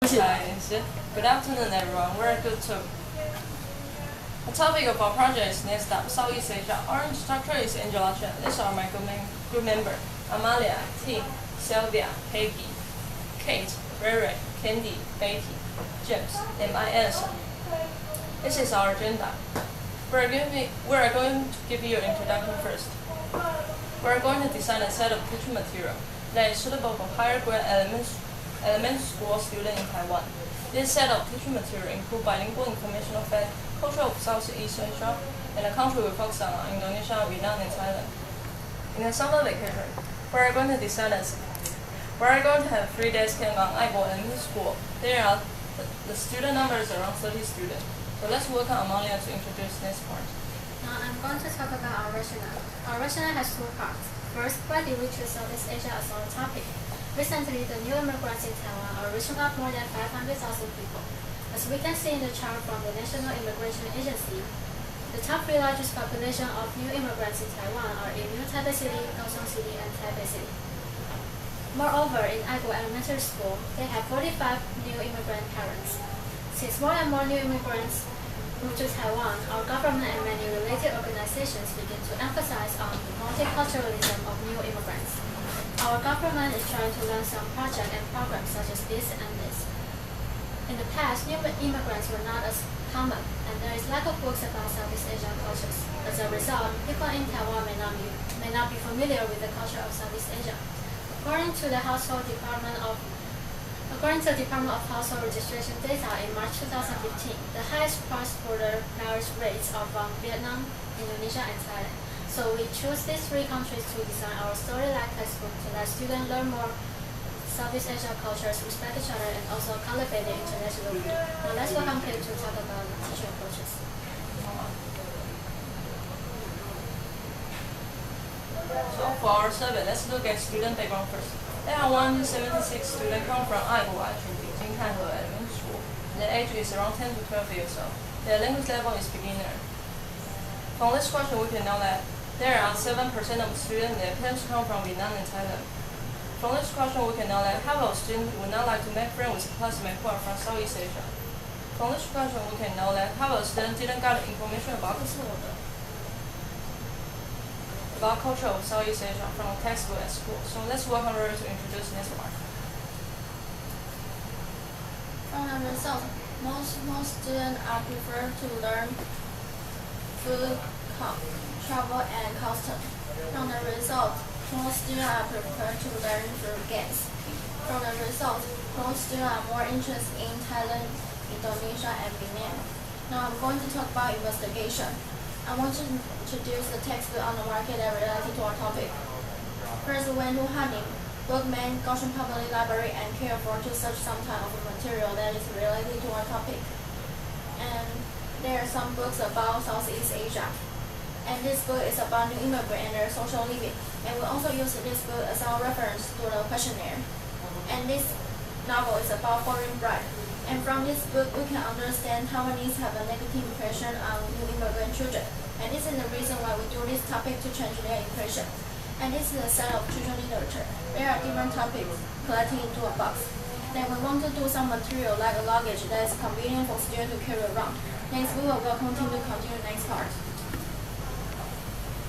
Good afternoon, everyone. We're good to. The topic of our project is next up, Southeast Asia. Our instructor is Angela Chen. These are my group members: Amalia, Tim, Sylvia, Peggy, Kate, Ray, Candy, Betty, James, and I, Anderson. This is our agenda. We're going to give you an introduction first. We're going to design a set of teaching material that is suitable for higher grade elementary school students in Taiwan. This set of teaching material include bilingual informational fact, culture of Southeast Asia, and the country we focus on Indonesia, Vietnam, and Thailand. In the summer vacation, we're going to design this. We're going to have 3 days camp on Aibo Elementary School. The student number is around 30 students. So let's welcome Amalia to introduce this part. Now I'm going to talk about our rationale. Our rationale has 2 parts. First, why did we choose Southeast Asia as our topic? Recently, the new immigrants in Taiwan are reaching up more than 500,000 people. As we can see in the chart from the National Immigration Agency, the top 3 largest population of new immigrants in Taiwan are in New Taipei City, Kaohsiung City, and Taipei City. Moreover, in Aibo Elementary School, they have 45 new immigrant parents. Since more and more new immigrants move to Taiwan, our government and many related organizations begin to emphasize on the multiculturalism of new immigrants. Our government is trying to launch some projects and programs such as this and this. In the past, new immigrants were not as common, and there is lack of books about Southeast Asian cultures. As a result, people in Taiwan may not be familiar with the culture of Southeast Asia. According to the Department of Household Registration data in March 2015, the highest cross-border marriage rates are from Vietnam, Indonesia, and Thailand. So we choose these 3 countries to design our story-like textbook to let students learn more Southeast Asia cultures, respect each other, and also cultivate their international view. Now let's welcome Kate to talk about the teaching approaches. So for our survey, let's look at student background first. There are 176 students come from Aibo actually, Jinghanhe Elementary School. Their age is around 10 to 12 years old. Their language level is beginner. From this question, we can know that there are 7% of students their parents come from Vietnam and Thailand. From this question, we can know that half of students would not like to make friends with classmates who are from Southeast Asia. From this question, we can know that half of students didn't get information about culture of Southeast Asia from a textbook at school. So let's welcome Rory to introduce this part. From the result, most students are preferred to learn food, travel, and custom. From the result, most students are prepared to learn through games. From the result, most students are more interested in Thailand, Indonesia, and Vietnam. Now I'm going to talk about investigation. I want to introduce the textbook on the market that related to our topic. First, we went to Hanning, Bookman, Kaohsiung Public Library, and Carrefour to search some type of material that is related to our topic. And there are some books about Southeast Asia. And this book is about new immigrants and their social living. And we also use this book as our reference to the questionnaire. And this novel is about foreign bride. And from this book, we can understand Taiwanese have a negative impression on new immigrant children. And this is the reason why we do this topic to change their impression. And this is a set of children literature. There are different topics collected into a box. Then we want to do some material like a luggage that is convenient for students to carry around. Next, we will continue the next part.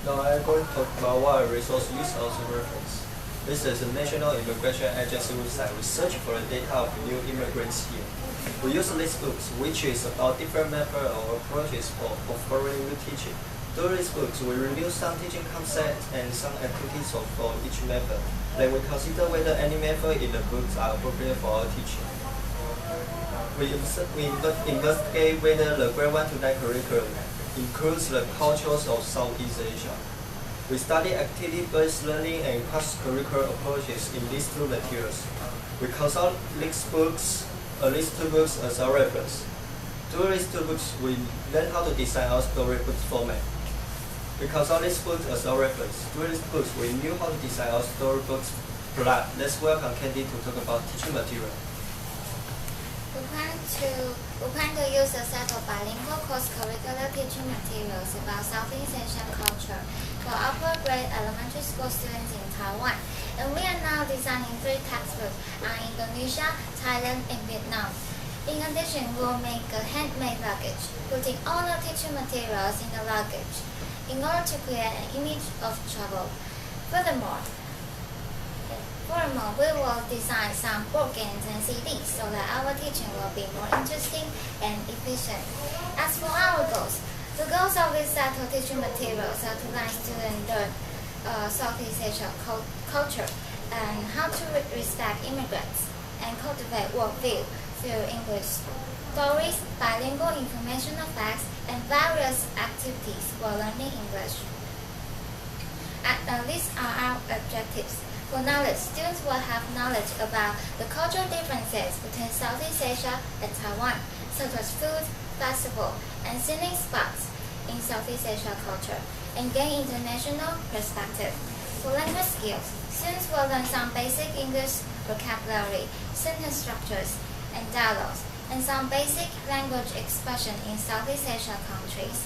Now I'm going to talk about what a resource use as a reference. This is the National Immigration Agency website. We search for the data of new immigrants here. We use these books, which is about different methods or approaches for foreign teaching. Through these books, we review some teaching concepts and some activities for each method. Then we consider whether any method in the books are appropriate for our teaching. We investigate whether the grade 1 to 9 curriculum includes the cultures of Southeast Asia. We study activity-based learning and cross-curricular approaches in these 2 materials. We consult these 2 books as our reference. Through these 2 books, we learn how to design our storybook format. We consult these books as our reference. Through these books, we knew how to design our storybooks plot. Let's welcome Candy to talk about teaching material. We plan to use a set of bilingual cross-curricular teaching materials about Southeast Asian culture for upper grade elementary school students in Taiwan. And we are now designing 3 textbooks on Indonesia, Thailand, and Vietnam. teaching will make a handmade luggage, putting all the teaching materials in the luggage in order to create an image of travel. Furthermore, we will design some board games and CDs so that our teaching will be more interesting and efficient. As for our goals, the goals of this set of teaching materials are to let students learn Southeast Asia culture and how to respect immigrants and cultivate worldview through English stories, bilingual informational facts, and various activities while learning English. These are our objectives. For knowledge, students will have knowledge about the cultural differences between Southeast Asia and Taiwan, such as food, festival, and scenic spots in Southeast Asia culture, and gain international perspective. For language skills, students will learn some basic English vocabulary, sentence structures, and dialogues, and some basic language expression in Southeast Asia countries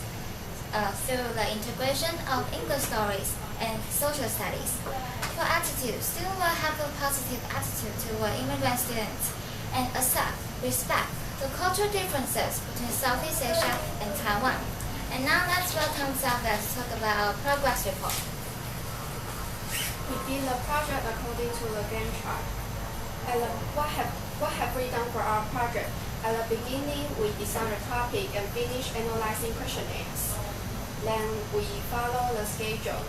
through the integration of English stories and social studies. For attitude, students will have a positive attitude toward immigrant students and accept, respect the cultural differences between Southeast Asia and Taiwan. And now let's welcome Xavier to talk about our progress report. We did the project according to the Gantt chart. What have we done for our project? At the beginning, we designed a topic and finished analyzing questionnaires. Then we follow the schedule.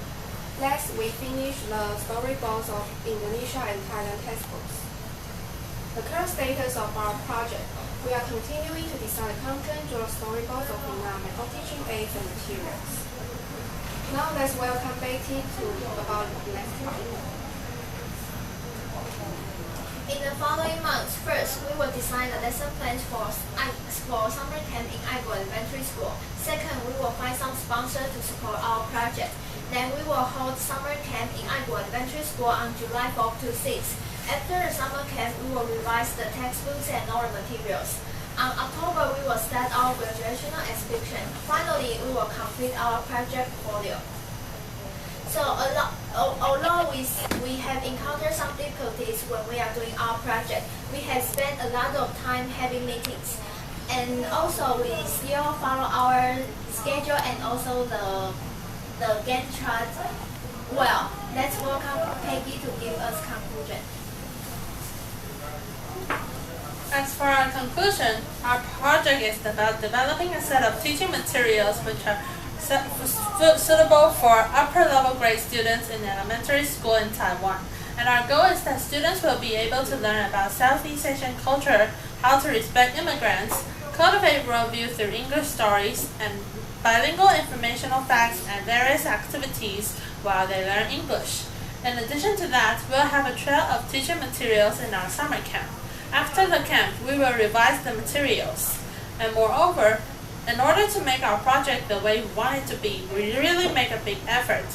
Next, we finish the storyboards of Indonesia and Thailand textbooks. The current status of our project, we are continuing to design the content to the storyboards of Vietnam and all teaching aids and materials. Now let's welcome Betty to talk about the next part. In the following months, first, we will design the lesson plans for summer camp in Aigo Elementary School. Second, we will find some sponsors to support our project. Then we will hold summer camp in Aigo Elementary School on July 4th to 6th. After the summer camp, we will revise the textbooks and other materials. On October, we will start our graduation exhibition. Finally, we will complete our project portfolio. So although we have encountered some difficulties when we are doing our project, we have spent a lot of time having meetings. And also we still follow our schedule and also the Gantt chart well. Let's welcome Peggy to give us conclusion. As for our conclusion, our project is about developing a set of teaching materials which are suitable for upper-level grade students in elementary school in Taiwan. And our goal is that students will be able to learn about Southeast Asian culture, how to respect immigrants, cultivate worldview through English stories, and bilingual informational facts and various activities while they learn English. In addition to that, we'll have a trail of teaching materials in our summer camp. After the camp, we will revise the materials. And moreover, in order to make our project the way we want it to be, we really make a big effort.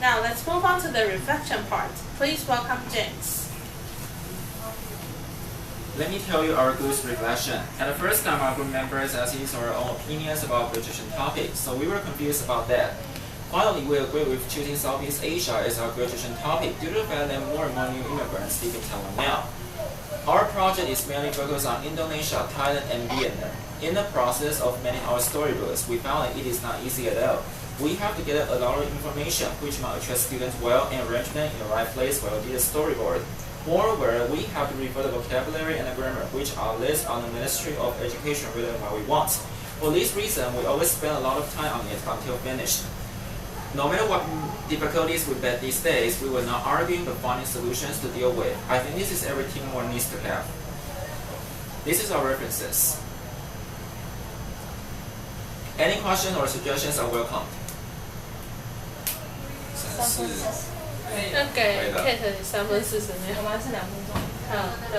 Now let's move on to the reflection part. Please welcome James. Let me tell you our group's reflection. At the first time, our group members asked us our own opinions about graduation topics, so we were confused about that. Finally, we agreed with choosing Southeast Asia as our graduation topic due to the fact that more and more new immigrants live in Taiwan now. Our project is mainly focused on Indonesia, Thailand, and Vietnam. In the process of making our storybooks, we found that it is not easy at all. We have to get a lot of information which might attract students well and arrange them in the right place while we do the storyboard. Moreover, we have to refer the vocabulary and the grammar which are listed on the Ministry of Education rather than what we want. For this reason, we always spend a lot of time on it until finished. No matter what difficulties we face these days, we will not argue but finding solutions to deal with. I think this is every teamwork needs to have. This is our references. Any questions or suggestions are welcome. 要给 Kate 3分40秒。我们是2分钟。对。